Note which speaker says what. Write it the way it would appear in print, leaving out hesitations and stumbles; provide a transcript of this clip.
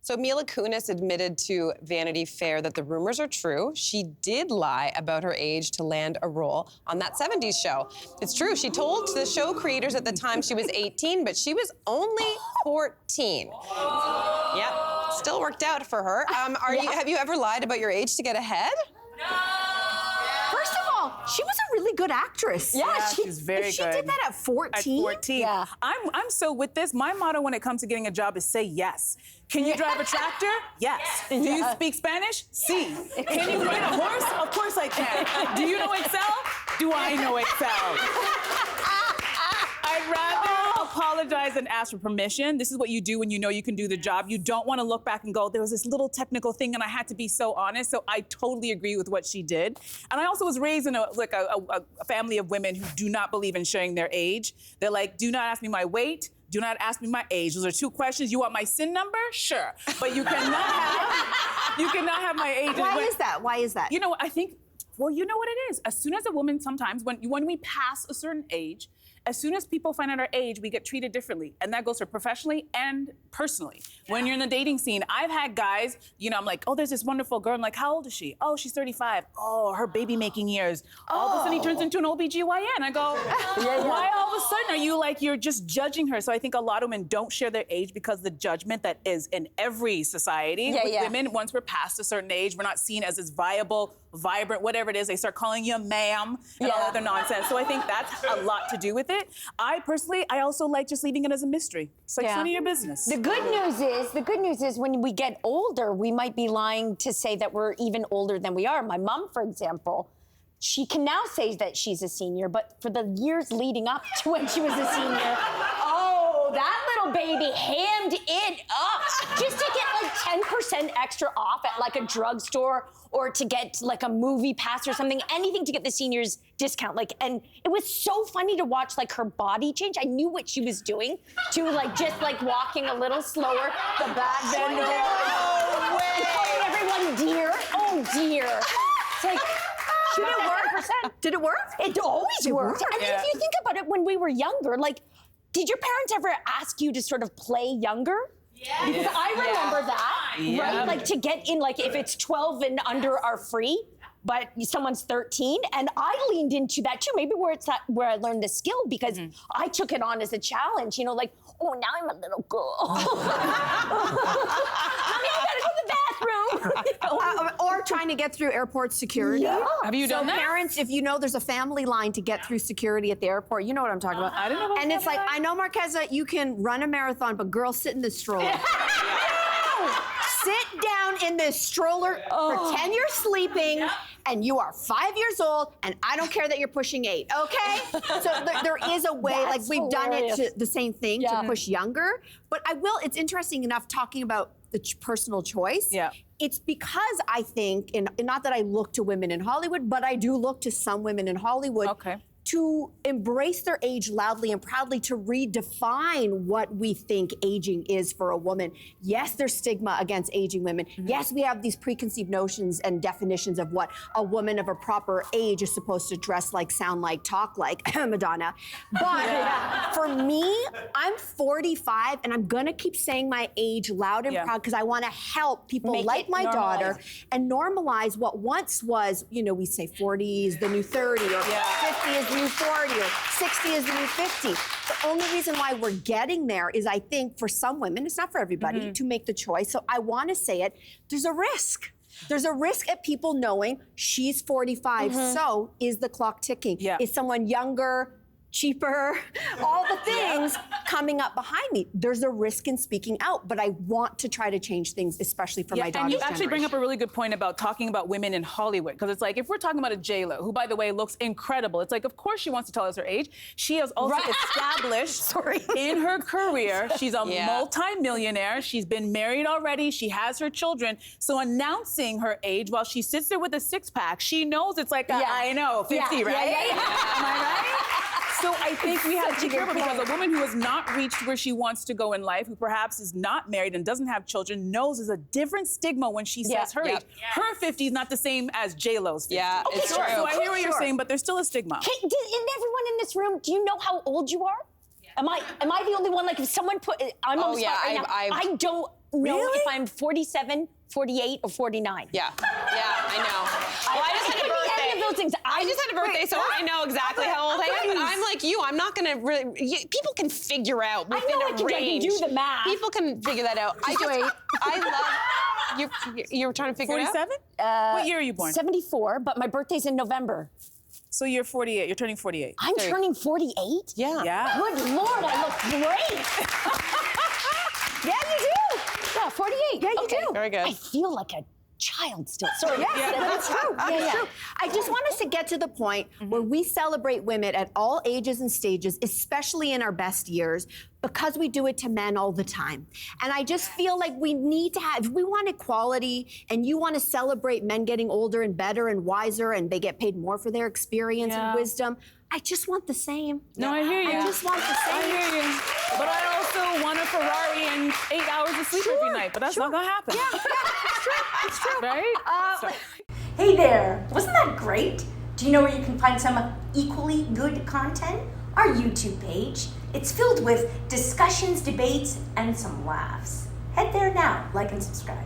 Speaker 1: So Mila Kunis admitted to Vanity Fair that the rumors are true. She did lie about her age to land a role on that 70s show. It's true, she told the show creators at the time she was 18, but she was only 14. Yep, still worked out for her. Have you ever lied about your age to get ahead?
Speaker 2: First of all, she was a really good actress.
Speaker 3: Yeah, she's very good.
Speaker 2: She did that at 14?
Speaker 3: At 14.
Speaker 2: Yeah.
Speaker 3: I'm so with this. My motto when it comes to getting a job is say yes. Can you drive a tractor? Yes. Do you speak Spanish? Si. Can you ride a horse? Of course I can. Do you know Excel? Do I know Excel? I'd rather apologize than ask for permission. This is what you do when you know you can do the job. You don't want to look back and go, there was this little technical thing and I had to be so honest. So I totally agree with what she did. And I also was raised in a family of women who do not believe in sharing their age. They're like, do not ask me my weight. Do not ask me my age. Those are two questions. You want my SIN number? Sure. But you cannot have my age.
Speaker 2: Why is that? Why is that?
Speaker 3: You know, I think, well, you know what it is. As soon as a woman, sometimes when we pass a certain age, as soon as people find out our age, we get treated differently. And that goes for professionally and personally. Yeah. When you're in the dating scene, I've had guys, you know, I'm like, oh, there's this wonderful girl. I'm like, how old is she? Oh, she's 35. Oh, her baby making years. All of a sudden he turns into an OBGYN. I go, why all of a sudden are you like, you're just judging her? So I think a lot of women don't share their age because the judgment that is in every society with women, once we're past a certain age, we're not seen as this viable, vibrant, whatever it is. They start calling you ma'am and all other nonsense. So I think that's a lot to do with it. I personally, I also like just leaving it as a mystery. It's like none of your business.
Speaker 4: The good news is when we get older, we might be lying to say that we're even older than we are. My mom, for example, she can now say that she's a senior, but for the years leading up to when she was a senior, oh, that little baby hammed it up just to get like 10% extra off at like a drugstore or to get like a movie pass or something, anything to get the seniors discount. Like, and it was so funny to watch like her body change. I knew what she was doing to like just like walking a little slower, the back bend. No way. Calling everyone dear. Oh dear. It's like, did it work? Did it work? It always worked. And if you think about it, when we were younger, like, did your parents ever ask you to sort of play younger? Yeah. Because I remember that, right? Like to get in, like if it's 12 and under are free, but someone's 13, and I leaned into that too. Maybe where it's that where I learned the skill because I took it on as a challenge. You know, like, oh, now I'm a little girl. Mommy, I gotta go to the bathroom.
Speaker 2: Or trying to get through airport security.
Speaker 4: Yeah.
Speaker 3: Have you done that?
Speaker 2: So parents, if you know there's a family line to get through security at the airport, you know what I'm talking about.
Speaker 3: I don't know about
Speaker 2: And it's like,
Speaker 3: that.
Speaker 2: I know, Marqueza, you can run a marathon, but girl, sit in the stroller. Sit down in this stroller, pretend you're sleeping, and you are 5 years old, and I don't care that you're pushing 8, okay? So there is a way, like we've done it to the same thing to push younger, but it's interesting enough talking about the personal choice.
Speaker 3: Yeah.
Speaker 2: It's because I think, and not that I look to women in Hollywood, but I do look to some women in Hollywood to embrace their age loudly and proudly, to redefine what we think aging is for a woman. Yes, there's stigma against aging women. Yes, we have these preconceived notions and definitions of what a woman of a proper age is supposed to dress like, sound like, talk like, Madonna. But for me, I'm 45 and I'm gonna keep saying my age loud and proud because I wanna help people like my daughter and normalize what once was, you know, we say 40 is the new 30 or 50 is the new 40 or 60 is the new 50. The only reason why we're getting there is, I think, for some women, it's not for everybody, to make the choice. So I want to say it, there's a risk. There's a risk at people knowing she's 45, so is the clock ticking? Is someone younger, cheaper, all the things coming up behind me? There's a risk in speaking out, but I want to try to change things, especially for my daughter's
Speaker 3: and you actually bring up a really good point about talking about women in Hollywood, because it's like, if we're talking about a J-Lo, who, by the way, looks incredible, it's like, of course she wants to tell us her age. She has also established in her career, she's a multi-millionaire, she's been married already, she has her children, so announcing her age while she sits there with a six-pack, she knows it's like, I know, 50, right? Am I right? So I think we have to be careful because a woman who has not reached where she wants to go in life, who perhaps is not married and doesn't have children, knows there's a different stigma when she says her age. Her 50 is not the same as J-Lo's 50.
Speaker 1: Yeah, it's true.
Speaker 3: So I hear what you're saying, but there's still a stigma.
Speaker 4: And everyone in this room, do you know how old you are? Am I the only one? Like, if someone put, I'm on the spot right now. I don't know if I'm 47, 48, or 49.
Speaker 1: Yeah, I know. Well, I just had a birthday.
Speaker 4: Any of those things.
Speaker 1: I just had a birthday, so I know exactly how old I am. But I'm like you. I'm not gonna really. People can figure out within
Speaker 4: I
Speaker 1: a range.
Speaker 4: can do the math.
Speaker 1: People can figure that out. I love. You were trying to figure it out.
Speaker 3: 47? What year are you born?
Speaker 4: 74, but my birthday's in November.
Speaker 3: So you're 48. You're turning 48.
Speaker 4: I'm turning 48?
Speaker 1: Yeah.
Speaker 3: Yeah.
Speaker 4: Good Lord, I look great. Yeah, you do. Yeah, 48. Yeah, you do.
Speaker 1: Very good.
Speaker 4: I feel like a child still. Sorry.
Speaker 2: Yeah, that's true. That's true. I just want us to get to the point where we celebrate women at all ages and stages, especially in our best years, because we do it to men all the time. And I just feel like we need to have, if we want equality and you want to celebrate men getting older and better and wiser and they get paid more for their experience and wisdom, I just want the same.
Speaker 3: No, I hear you.
Speaker 2: I just want the same.
Speaker 3: I hear you. But I also want a Ferrari and 8 hours of sleep every night. But that's not gonna happen.
Speaker 2: Yeah, it's true. It's true.
Speaker 3: Right?
Speaker 5: Hey there! Wasn't that great? Do you know where you can find some equally good content? Our YouTube page. It's filled with discussions, debates, and some laughs. Head there now, like and subscribe.